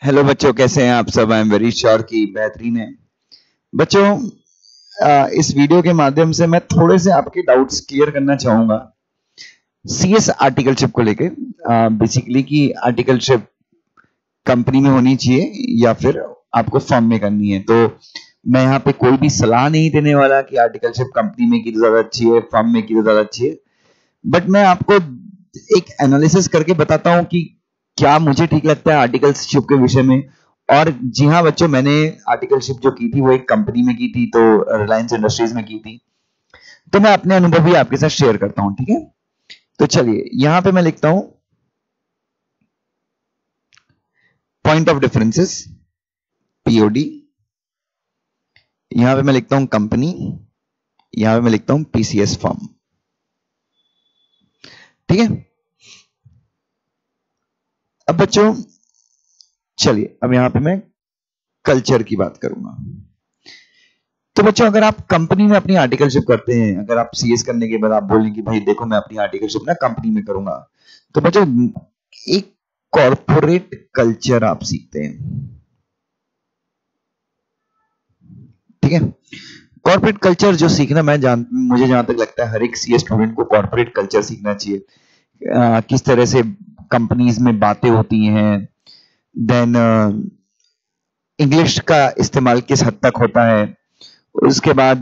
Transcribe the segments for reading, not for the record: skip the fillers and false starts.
Hello बच्चों, कैसे हैं आप सब? आई एम वेरी श्योर कि बेहतरीन है। बच्चों, इस वीडियो के माध्यम से मैं थोड़े से आपके डाउट्स क्लियर करना चाहूंगा सीएस आर्टिकलशिप को लेके। बेसिकली कि आर्टिकलशिप कंपनी में होनी चाहिए या फिर आपको फर्म में करनी है। तो मैं यहाँ पे कोई भी सलाह नहीं देने वाला कि आर्टिकलशिप कंपनी में की तो ज्यादा अच्छी है, फर्म में की तो ज्यादा अच्छी है, बट मैं आपको एक एनालिसिस करके बताता हूं कि क्या मुझे ठीक लगता है आर्टिकलशिप के विषय में। और जी हाँ बच्चों, मैंने आर्टिकलशिप जो की थी वो एक कंपनी में की थी, तो रिलायंस इंडस्ट्रीज में की थी। तो मैं अपने अनुभव भी आपके साथ शेयर करता हूं, ठीक है? तो चलिए यहां पे मैं लिखता हूं पॉइंट ऑफ डिफरेंसेस, पीओडी। यहां पे मैं लिखता हूं कंपनी, यहां पे मैं लिखता हूं पीसीएस फर्म, ठीक है? अब बच्चों चलिए, अब यहां पे मैं कल्चर की बात करूंगा। तो बच्चों, अगर आप कंपनी में अपनी आर्टिकलशिप करते हैं, अगर आप सीएस करने के बाद आप बोलें कि भाई देखो मैं अपनी आर्टिकलशिप ना कंपनी में करूंगा, तो बच्चों एक कॉर्पोरेट कल्चर आप सीखते हैं, ठीक है? कॉर्पोरेट कल्चर जो सीखना मुझे जहां तक लगता है हर एक सीए स्टूडेंट को कॉर्पोरेट कल्चर सीखना चाहिए। किस तरह से कंपनीज में बातें होती हैं, देन इंग्लिश का इस्तेमाल किस हद तक होता है, उसके बाद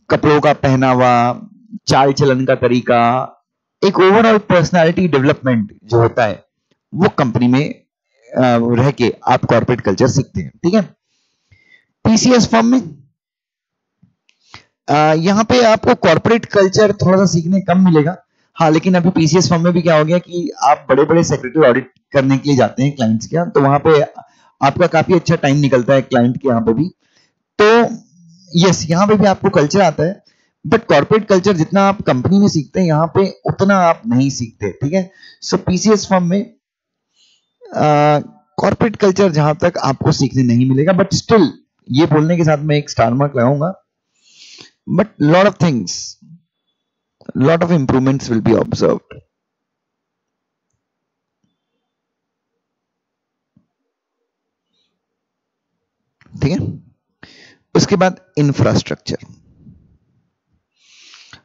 कपड़ों का पहनावा, चाल चलन का तरीका, एक ओवरऑल पर्सनालिटी डेवलपमेंट जो होता है वो कंपनी में रह के आप कॉर्पोरेट कल्चर सीखते हैं, ठीक है? पीसीएस फर्म में यहां पे आपको कॉर्पोरेट कल्चर थोड़ा सा सीखने कम मिलेगा। हाँ, लेकिन अभी पीसीएस फर्म में भी क्या हो गया कि आप बड़े बड़े सेक्रेटरी ऑडिट करने के लिए जाते हैं क्लाइंट्स के यहाँ, तो वहां पे आपका काफी अच्छा टाइम निकलता है क्लाइंट के यहाँ पे भी। तो यस, यहाँ पे भी आपको कल्चर आता है, बट कॉर्पोरेट कल्चर जितना आप कंपनी में सीखते हैं यहाँ पे उतना आप नहीं सीखते, ठीक है? सो पीसीएस फर्म में कॉर्पोरेट कल्चर जहां तक आपको सीखने नहीं मिलेगा, बट स्टिल ये बोलने के साथ मैं एक स्टार मार्क लगाऊंगा, but lot of improvements will be observed, ठीक है? उसके बाद इंफ्रास्ट्रक्चर।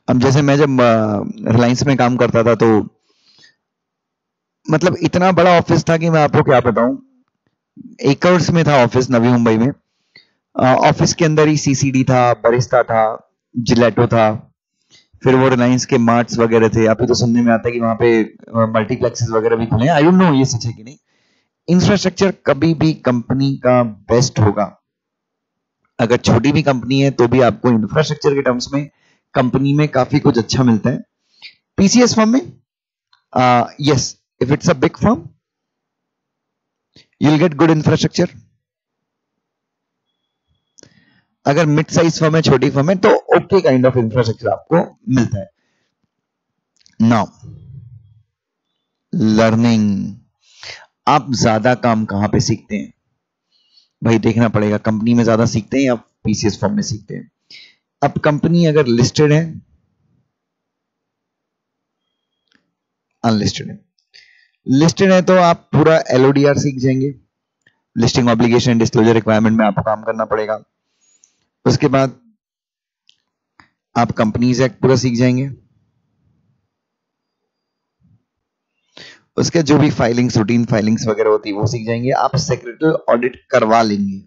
अब जैसे मैं जब रिलायंस में काम करता था, तो मतलब इतना बड़ा ऑफिस था कि मैं आपको क्या बताऊं, एकर्स में था ऑफिस नवी मुंबई में। ऑफिस के अंदर ही सीसीडी था, बरिस्ता था, जिलेटो था, फिर वो रिलायंस के मार्ट्स वगैरह थे। अभी तो सुनने में आता है कि वहां पे मल्टीप्लेक्सेस वगैरह भी खुले हैं। आई डोंट नो ये सच है कि नहीं। इंफ्रास्ट्रक्चर कभी भी कंपनी का बेस्ट होगा। अगर छोटी भी कंपनी है तो भी आपको इंफ्रास्ट्रक्चर के टर्म्स में कंपनी में काफी कुछ अच्छा मिलता है। पीसीएस फर्म में yes, if it's a big firm you will get good infrastructure. अगर मिड साइज फर्म है, छोटी फर्म है, तो ओके काइंड ऑफ इंफ्रास्ट्रक्चर आपको मिलता है। नाउ लर्निंग, आप ज्यादा काम कहां पे सीखते हैं? भाई देखना पड़ेगा, कंपनी में ज्यादा सीखते हैं या पीसीएस फर्म में सीखते हैं। अब कंपनी अगर लिस्टेड है, अनलिस्टेड है। लिस्टेड है तो आप पूरा एलओडीआर सीख जाएंगे, लिस्टिंग ऑब्लिगेशन डिस्क्लोजर रिक्वायरमेंट में आपको काम करना पड़ेगा। उसके बाद आप कंपनीज एक्ट पूरा सीख जाएंगे। उसके जो भी फाइलिंग्स, रूटीन फाइलिंग्स वगैरह होती है वो सीख जाएंगे। आप सेक्रेटरी ऑडिट करवा लेंगे,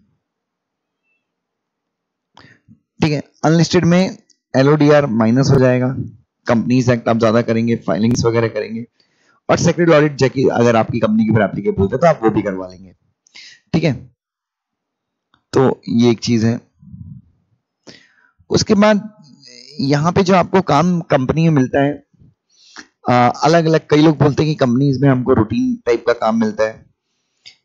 ठीक है? अनलिस्टेड में एलओडीआर माइनस हो जाएगा, कंपनीज एक्ट आप ज्यादा करेंगे, फाइलिंग्स वगैरह करेंगे, और सेक्रेटरी ऑडिट जैकी अगर आपकी कंपनी के ऊपर एप्लीकेबल है तो आप वो भी करवा लेंगे, ठीक है? तो ये एक चीज है। उसके बाद यहां पे जो आपको काम कंपनी में मिलता है अलग अलग, कई लोग बोलते हैं कि कंपनीज में हमको रूटीन टाइप का काम मिलता है,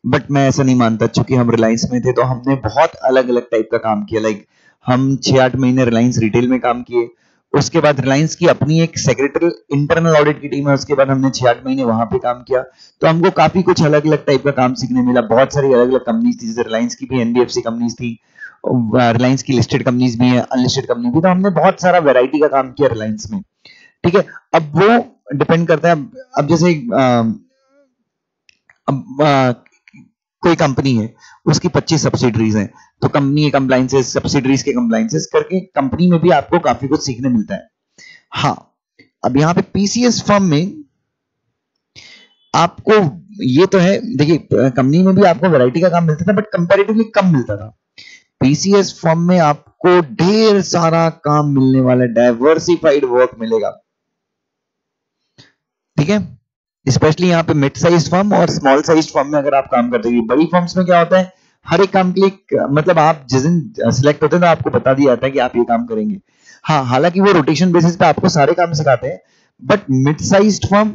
बट मैं ऐसा नहीं मानता। चूंकि हम रिलायंस में थे तो हमने बहुत अलग अलग टाइप का काम किया। लाइक हम 6-8 महीने रिलायंस रिटेल में काम किए, उसके बाद रिलायंस की अपनी एक सेक्रेटरी इंटरनल ऑडिट की टीम है, उसके बाद हमने 6-8 महीने वहां पे काम किया। तो हमको काफी कुछ अलग अलग टाइप का काम सीखने मिला। बहुत सारी अलग अलग कंपनीज थी, जैसे रिलायंस की भी एनबीएफसी कंपनीज थी, रिलायंस की लिस्टेड कंपनीज भी है, अनलिस्टेड कंपनी भी। तो हमने बहुत सारा वेराइटी का काम किया रिलायंस में, ठीक है? अब वो डिपेंड करता है। अब जैसे अब कोई कंपनी है, उसकी 25 सब्सिडरीज हैं, तो कंपनी के कंप्लाइंसेस, सब्सिडरीज के कंप्लाइंसेस करके कंपनी में भी आपको काफी कुछ सीखने मिलता है। हाँ, अब यहाँ पे पीसीएस फर्म में आपको ये तो है, देखिए कंपनी में भी आपको वैरायटी का काम मिलता था बट कंपैरेटिवली कम मिलता था। पीसीएस फर्म में आपको ढेर सारा काम मिलने वाला है, डाइवर्सिफाइड वर्क मिलेगा, ठीक है। स्पेशली यहाँ पे मिड साइज फर्म और स्मॉल साइज फर्म में अगर आप काम करते हैं। बड़ी फर्म्स में क्या होता है, हर एक काम के लिए मतलब आप जिस दिन सिलेक्ट होते हैं तो आपको बता दिया जाता है कि आप ये काम करेंगे। हाँ, हालांकि वो रोटेशन बेसिस पे आपको सारे काम सिखाते हैं, बट मिड साइज फर्म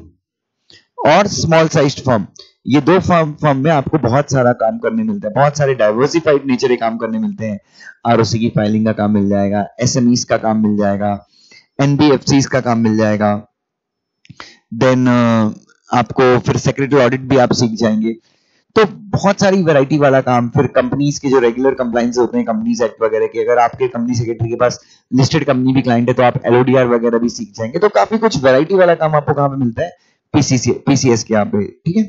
और स्मॉल साइज फर्म, ये दो फर्म में आपको बहुत सारा काम करने मिलता है, बहुत सारे डाइवर्सिफाइड नेचर के काम करने मिलते हैं। आरओसी की फाइलिंग का काम मिल जाएगा, एसएमईस का काम मिल जाएगा, एनबीएफसीज का काम मिल जाएगा, देन आपको फिर सेक्रेटरी ऑडिट भी आप सीख जाएंगे। तो बहुत सारी वैरायटी वाला काम, फिर कंपनीज के जो रेगुलर कंप्लाइंस होते हैं कंपनीज एक्ट वगैरह के, अगर आपके कंपनी सेक्रेटरी के पास लिस्टेड कंपनी भी क्लाइंट है तो आप एलओडीआर वगैरह भी सीख जाएंगे। तो काफी कुछ वैरायटी वाला काम आपको कहां पे मिलता है, पीसीएस के यहाँ पे, ठीक है।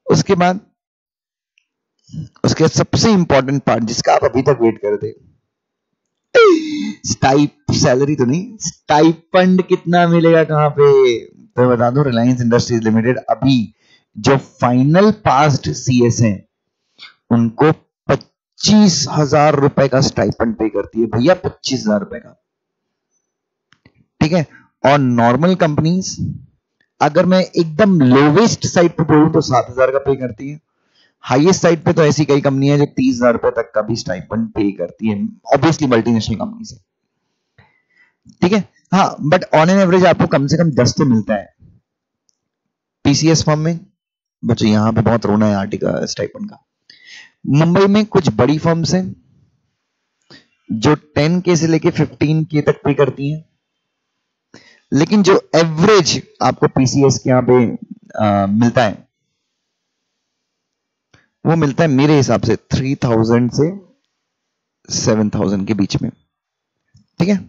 उसके बाद सबसे इंपॉर्टेंट पार्ट जिसका आप अभी तक वेट कर थे, सैलरी तो नहीं, स्टाइपेंड कितना मिलेगा कहां पे, तो बता दो। रिलायंस इंडस्ट्रीज लिमिटेड अभी जो फाइनल पास्ड सीएस हैं उनको 25,000 रुपए का स्टाइपेंड पे करती है भैया, 25,000 रुपए का, ठीक है। और नॉर्मल कंपनीज अगर मैं एकदम लोवेस्ट साइड पे बोलूं तो 7,000 का पे करती है। हाईएस्ट साइड पे तो ऐसी कई कंपनी है जो 30,000 रुपए तक का भी स्टाइपेंड पे करती है, ऑब्वियसली मल्टीनेशनल कंपनी से, ठीक है। हाँ, बट ऑन एन एवरेज आपको कम से कम 10 तो मिलता है पीसीएस फर्म में। बच्चों यहां पे बहुत रोना है आर्टिकल स्टाइपेंड का। मुंबई में कुछ बड़ी फर्म्स हैं जो 10K से लेके 15K तक पे करती हैं, लेकिन जो एवरेज आपको पीसीएस के यहां पे मिलता है वो मिलता है मेरे हिसाब से 3,000 से 7,000 के बीच में, ठीक है।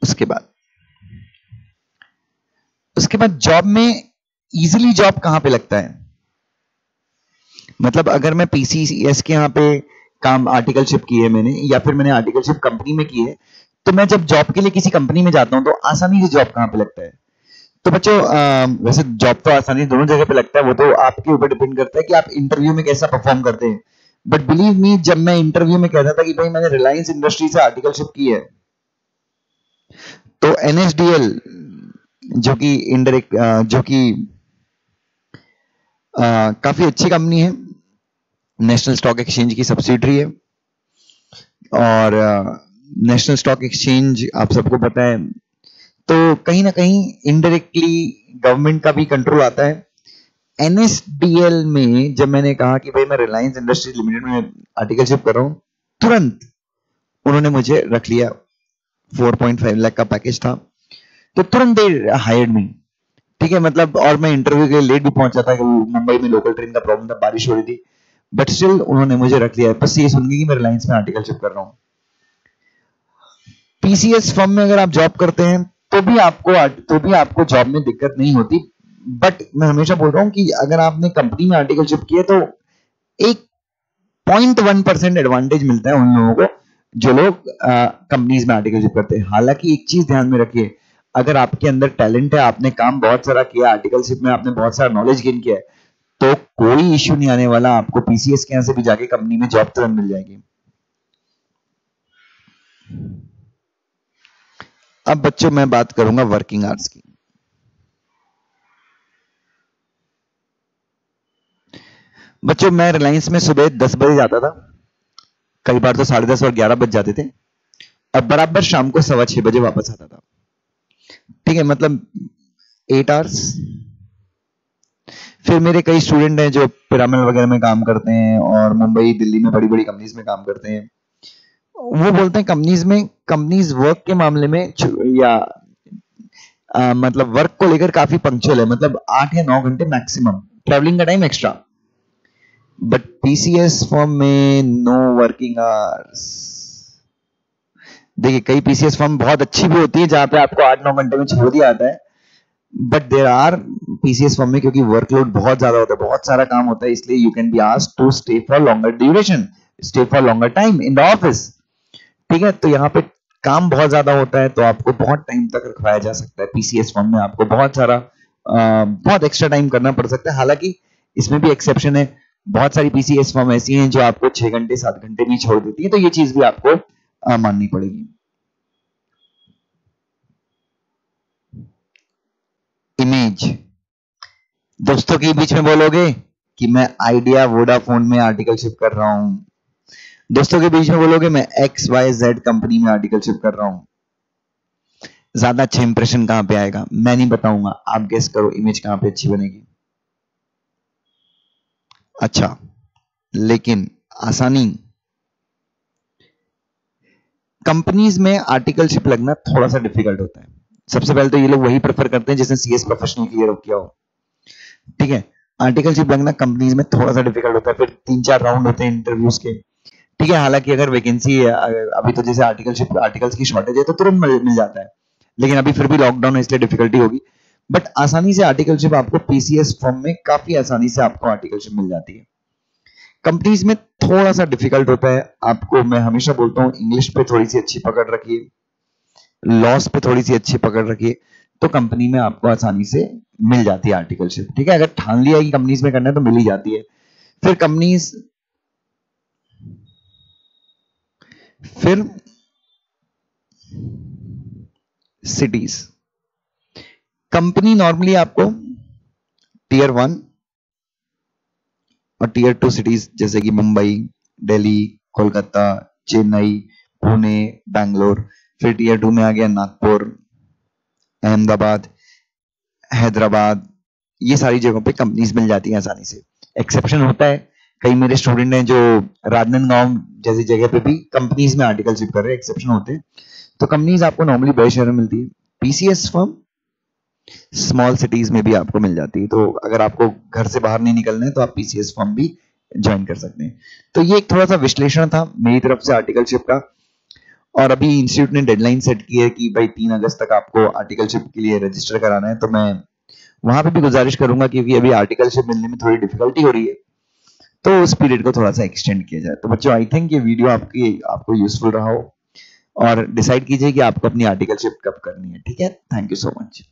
उसके बाद जॉब में इजीली जॉब कहां पे लगता है, मतलब अगर मैं पीसीएस के यहां पे काम आर्टिकलशिप की है मैंने, या फिर मैंने आर्टिकलशिप कंपनी में की है, तो मैं जब जॉब के लिए किसी कंपनी में जाता हूं तो आसानी से जॉब कहां पे लगता है। तो बच्चों वैसे जॉब तो आसानी दोनों जगह पे लगता है, वो तो आपके ऊपर डिपेंड करता है कि आप इंटरव्यू में कैसा परफॉर्म करते हैं। बट बिलीव मी, जब मैं इंटरव्यू में कहता था कि भाई मैंने रिलायंस इंडस्ट्री से आर्टिकलशिप की है, तो एनएसडीएल जो कि इनडायरेक्ट जो कि काफी अच्छी कंपनी है, नेशनल स्टॉक एक्सचेंज की सब्सिडरी है, और नेशनल स्टॉक एक्सचेंज आप सबको पता है, तो कहीं ना कहीं इनडायरेक्टली गवर्नमेंट का भी कंट्रोल आता है। एनएसडीएल में जब मैंने कहा कि भाई मैं रिलायंस इंडस्ट्रीज लिमिटेड में आर्टिकलशिप कर रहा हूं, तुरंत उन्होंने मुझे रख लिया। 4.5 लाख का पैकेज था, तो तुरंत दे हायर्ड मी, ठीक है। मतलब और मैं इंटरव्यू के लिए लेट भी पहुंचा था, मुंबई में लोकल ट्रेन का प्रॉब्लम था, बारिश हो रही थी, बट स्टिल उन्होंने मुझे रख लिया। बस ये सुन के कि मैं रिलायंस में आर्टिकलशिप कर रहा हूं। पीसीएस फर्म में अगर आप जॉब करते हैं तो भी आपको जॉब में दिक्कत नहीं होती, बट मैं हमेशा बोल रहा हूं कि अगर आपने कंपनी में आर्टिकलशिप किया तो एक 0.1% एडवांटेज मिलता है उन लोगों को जो लोग कंपनीज में आर्टिकलशिप करते हैं। हालांकि एक चीज ध्यान में रखिए, अगर आपके अंदर टैलेंट है, आपने काम बहुत सारा किया आर्टिकलशिप में, आपने बहुत सारा नॉलेज गेन किया है, तो कोई इश्यू नहीं आने वाला, आपको पीसीएस के यहां से भी जाके कंपनी में जॉब तुरंत मिल जाएगी। अब बच्चों मैं बात करूंगा वर्किंग आवर्स की। बच्चों मैं रिलायंस में सुबह 10 बजे जाता था, कई बार तो 10:30 और 11 बज जाते थे, और बराबर शाम को 6:15 बजे वापस आता था, ठीक है। मतलब 8 आवर्स। फिर मेरे कई स्टूडेंट हैं जो पिरामिड वगैरह में काम करते हैं और मुंबई दिल्ली में बड़ी बड़ी कंपनीज में काम करते हैं। वो बोलते हैं कंपनीज वर्क के मामले में या मतलब वर्क को लेकर काफी पंक्चुअल है, मतलब 8 या 9 घंटे मैक्सिमम, ट्रैवलिंग का time extra. But PCS firm में नो वर्किंग आवर्स। देखिए कई पीसीएस फर्म बहुत अच्छी भी होती है जहां पे आपको 8-9 घंटे में छोड़ दिया जाता है, but there are PCS firm में क्योंकि वर्कलोड बहुत ज्यादा होता है, बहुत सारा काम होता है, इसलिए you can be asked to stay for longer duration, stay for longer time in the office. ठीक है, तो यहाँ पे काम बहुत ज्यादा होता है तो आपको बहुत टाइम तक रखवाया जा सकता है। पीसीएस फर्म में आपको बहुत एक्स्ट्रा टाइम करना पड़ सकता है। हालांकि इसमें भी एक्सेप्शन है, बहुत सारी पीसीएस फर्म ऐसी हैं जो आपको 6 घंटे 7 घंटे में छोड़ देती है, तो ये चीज भी आपको माननी पड़ेगी। इमेज, दोस्तों के बीच में बोलोगे कि मैं आइडिया वोडाफोन में आर्टिकलशिप कर रहा हूं, दोस्तों के बीच में बोलोगे मैं XYZ कंपनी में आर्टिकलशिप कर रहा हूं। ज्यादा अच्छा इंप्रेशन कहां पे आएगा मैं नहीं बताऊंगा, आप गेस करो इमेज कहां पे अच्छी बनेगी। अच्छा, लेकिन आसानी, कंपनीज में आर्टिकलशिप लगना थोड़ा सा डिफिकल्ट होता है। सबसे पहले तो ये लोग वही प्रेफर करते हैं जिसने सीएस प्रोफेशनल क्लियर किया हो। ठीक है, आर्टिकलशिप लगना कंपनीज में थोड़ा सा डिफिकल्ट होता है, फिर 3-4 राउंड होते हैं इंटरव्यूज के। ठीक है, हालांकि अगर वैकेंसी है, अभी तो जैसे आर्टिकल्स की शॉर्टेज है तो तुरंत मिल जाता है, लेकिन अभी फिर भी लॉकडाउन है इसलिए डिफिकल्टी होगी। बट आसानी से आर्टिकलशिप आपको पीसीएस फर्म में काफी आसानी से आपको आर्टिकलशिप मिल जाती है। कंपनीज में थोड़ा सा डिफिकल्ट होता है। आपको मैं हमेशा बोलता हूं इंग्लिश पे थोड़ी सी अच्छी पकड़ रखिए, लॉस पे थोड़ी सी अच्छी पकड़ रखिए, तो कंपनी में आपको आसानी से मिल जाती है आर्टिकलशिप। ठीक है, अगर ठान लिया है कि कंपनीज में करना है तो मिल ही जाती है। फिर कंपनीज, फिर सिटीज, कंपनी नॉर्मली आपको टीयर 1 और टीयर 2 सिटीज जैसे कि मुंबई, दिल्ली, कोलकाता, चेन्नई, पुणे, बैंगलोर, फिर टीयर 2 में आ गया नागपुर, अहमदाबाद, हैदराबाद, ये सारी जगहों पे कंपनीज मिल जाती हैं आसानी से। एक्सेप्शन होता है, कई मेरे स्टूडेंट हैं जो राजनांदगांव जैसी जगह पे भी कंपनीज में आर्टिकलशिप कर रहे हैं, एक्सेप्शन होते हैं। तो कंपनीज आपको नॉर्मली बड़े शहरों में मिलती है, पीसीएस फर्म स्मॉल सिटीज में भी आपको मिल जाती है। तो अगर आपको घर से बाहर नहीं निकलना है तो आप पीसीएस फर्म भी ज्वाइन कर सकते हैं। तो ये एक थोड़ा सा विश्लेषण था मेरी तरफ से आर्टिकलशिप का, और अभी इंस्टीट्यूट ने डेडलाइन सेट की है कि भाई 3 अगस्त तक आपको आर्टिकलशिप के लिए रजिस्टर कराना है। तो मैं वहां पे भी गुजारिश करूंगा क्योंकि अभी आर्टिकलशिप मिलने में थोड़ी डिफिकल्टी हो रही है, तो उस पीरियड को थोड़ा सा एक्सटेंड किया जाए। तो बच्चों, आई थिंक ये वीडियो आपको यूजफुल रहा हो, और डिसाइड कीजिए कि आपको अपनी आर्टिकलशिप कब करनी है। ठीक है, थैंक यू सो मच।